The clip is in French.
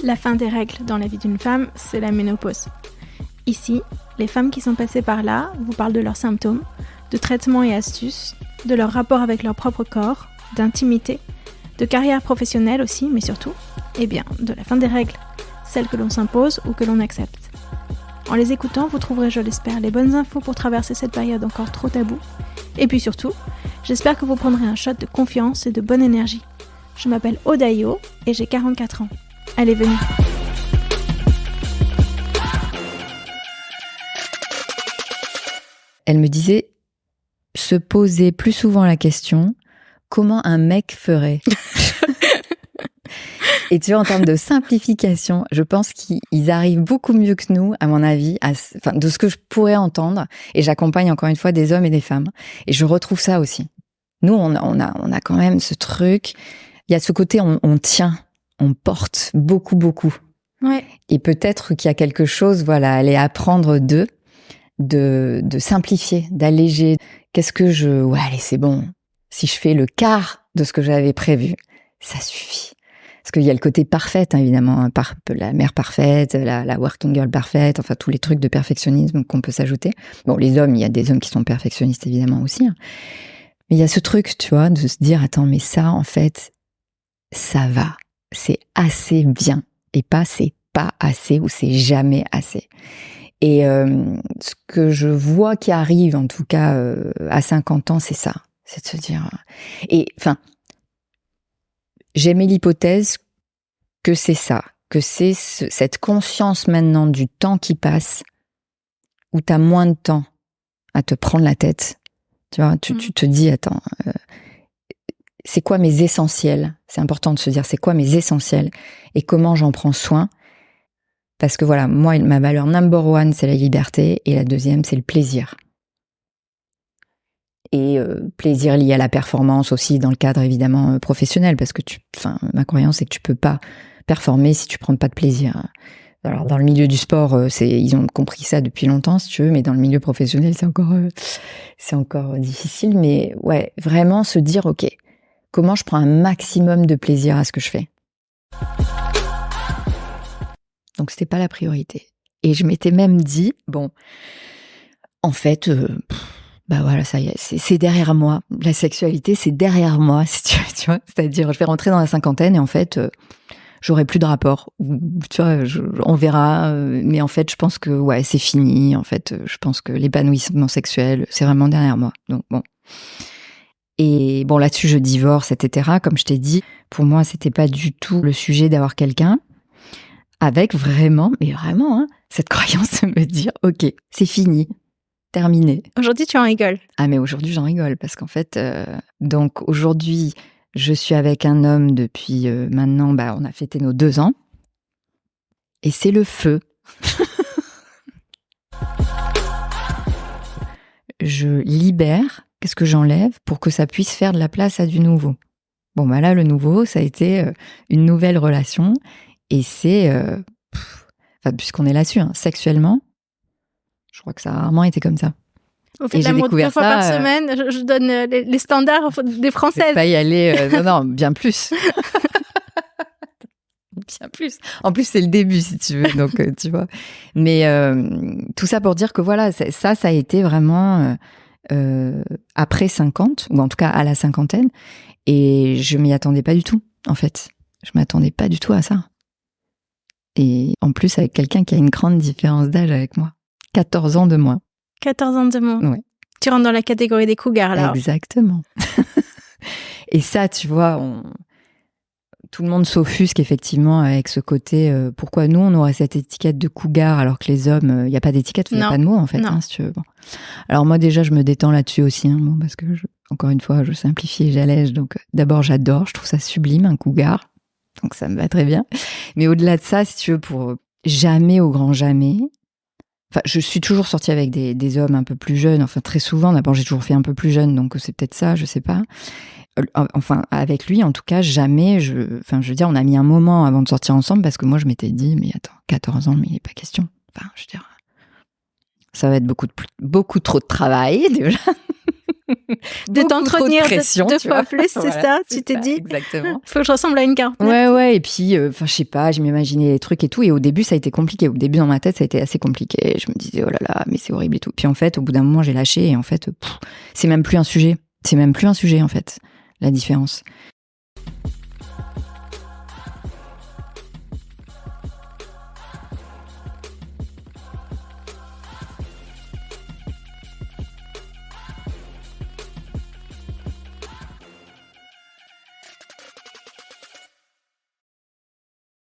La fin des règles dans la vie d'une femme, c'est la ménopause. Ici, les femmes qui sont passées par là vous parlent de leurs symptômes, de traitements et astuces, de leur rapport avec leur propre corps, d'intimité, de carrière professionnelle aussi, mais surtout, de la fin des règles, celles que l'on s'impose ou que l'on accepte. En les écoutant, vous trouverez, je l'espère, les bonnes infos pour traverser cette période encore trop taboue. Et puis surtout, j'espère que vous prendrez un shot de confiance et de bonne énergie. Je m'appelle Odayo et j'ai 44 ans. Allez, venez. Elle me disait se poser plus souvent la question comment un mec ferait. Et tu vois, en termes de simplification, je pense qu'ils arrivent beaucoup mieux que nous, à mon avis, de ce que je pourrais entendre. Et j'accompagne encore une fois des hommes et des femmes. Et je retrouve ça aussi. Nous, on a quand même ce truc. Il y a ce côté, on tient, on porte beaucoup, beaucoup. Ouais. Et peut-être qu'il y a quelque chose, voilà, aller apprendre d'eux, de simplifier, d'alléger. Allez, c'est bon. Si je fais le quart de ce que j'avais prévu, ça suffit. Parce qu'il y a le côté parfait, hein, évidemment, la mère parfaite, la working girl parfaite, enfin tous les trucs de perfectionnisme qu'on peut s'ajouter. Bon, les hommes, il y a des hommes qui sont perfectionnistes évidemment aussi. Hein. Mais il y a ce truc, tu vois, de se dire, attends, mais ça, en fait, ça va. C'est assez bien. Et pas c'est pas assez ou c'est jamais assez. Et ce que je vois qui arrive, en tout cas, à 50 ans, c'est ça. C'est de se dire... Et enfin... J'aimais l'hypothèse que c'est ça, que c'est cette conscience maintenant du temps qui passe, où tu as moins de temps à te prendre la tête. Tu vois, tu te dis, attends, c'est quoi mes essentiels ? C'est important de se dire, c'est quoi mes essentiels et comment j'en prends soin ? Parce que voilà, moi, ma valeur number one, c'est la liberté, et la deuxième, c'est le plaisir. Et plaisir lié à la performance aussi dans le cadre évidemment professionnel, parce que ma croyance c'est que tu peux pas performer si tu prends pas de plaisir. Alors dans le milieu du sport, ils ont compris ça depuis longtemps si tu veux, mais dans le milieu professionnel c'est encore difficile. Mais ouais, vraiment se dire ok, comment je prends un maximum de plaisir à ce que je fais. Donc c'était pas la priorité. Et je m'étais même dit bon, en fait. Bah voilà, ça y est, c'est derrière moi. La sexualité, c'est derrière moi, si tu vois. C'est-à-dire, je vais rentrer dans la cinquantaine et en fait, j'aurai plus de rapport. Tu vois, on verra. Mais en fait, je pense que ouais, c'est fini. En fait, je pense que l'épanouissement sexuel, c'est vraiment derrière moi. Donc bon. Et bon, là-dessus, je divorce, etc. Comme je t'ai dit, pour moi, c'était pas du tout le sujet d'avoir quelqu'un avec vraiment, mais vraiment, hein, cette croyance de me dire, ok, c'est fini. Terminé. Aujourd'hui, tu en rigoles. Ah, mais aujourd'hui, j'en rigole parce qu'en fait, donc aujourd'hui, je suis avec un homme depuis maintenant, on a fêté nos 2 ans. Et c'est le feu. Je libère, qu'est-ce que j'enlève pour que ça puisse faire de la place à du nouveau. Bon, là, le nouveau, ça a été une nouvelle relation. Et c'est, puisqu'on est là-dessus, hein, sexuellement, je crois que ça a rarement été comme ça. Au fait, l'amour 2 fois par semaine, je donne les standards des Françaises. Je vais pas y aller, non, bien plus. Bien plus. En plus, c'est le début, si tu veux, donc tu vois. Mais tout ça pour dire que voilà, ça a été vraiment après 50, ou en tout cas à la cinquantaine, et je m'y attendais pas du tout, en fait. Je m'attendais pas du tout à ça. Et en plus, avec quelqu'un qui a une grande différence d'âge avec moi. 14 ans de moins. 14 ans de moins. Ouais. Tu rentres dans la catégorie des cougars, alors. Exactement. Et ça, tu vois, tout le monde s'offusque effectivement avec ce côté pourquoi nous, on aurait cette étiquette de cougar alors que les hommes, il n'y a pas d'étiquette, il n'y a pas de mot, en fait. Hein, si tu veux. Bon. Alors moi, déjà, je me détends là-dessus aussi, hein, parce que, encore une fois, je simplifie et j'allège. Donc, d'abord, j'adore, je trouve ça sublime, un cougar. Donc, ça me va très bien. Mais au-delà de ça, si tu veux, pour jamais, au grand jamais... Enfin, je suis toujours sortie avec des hommes un peu plus jeunes. Enfin, très souvent. D'abord, j'ai toujours fait un peu plus jeune, donc c'est peut-être ça, je sais pas. Enfin, avec lui, en tout cas, jamais. Je veux dire, on a mis un moment avant de sortir ensemble parce que moi, je m'étais dit, mais attends, 14 ans, mais il n'est pas question. Enfin, je veux dire, Ça va être beaucoup trop de travail déjà. De t'entretenir deux fois plus, c'est voilà, ça, tu t'es dit. Exactement. Faut que je ressemble à une carte. Ouais. Et puis, je sais pas, je m'imaginais les trucs et tout. Et au début, ça a été compliqué. Au début, dans ma tête, ça a été assez compliqué. Je me disais, oh là là, mais c'est horrible et tout. Puis en fait, au bout d'un moment, j'ai lâché. Et en fait, c'est même plus un sujet. C'est même plus un sujet, en fait, la différence.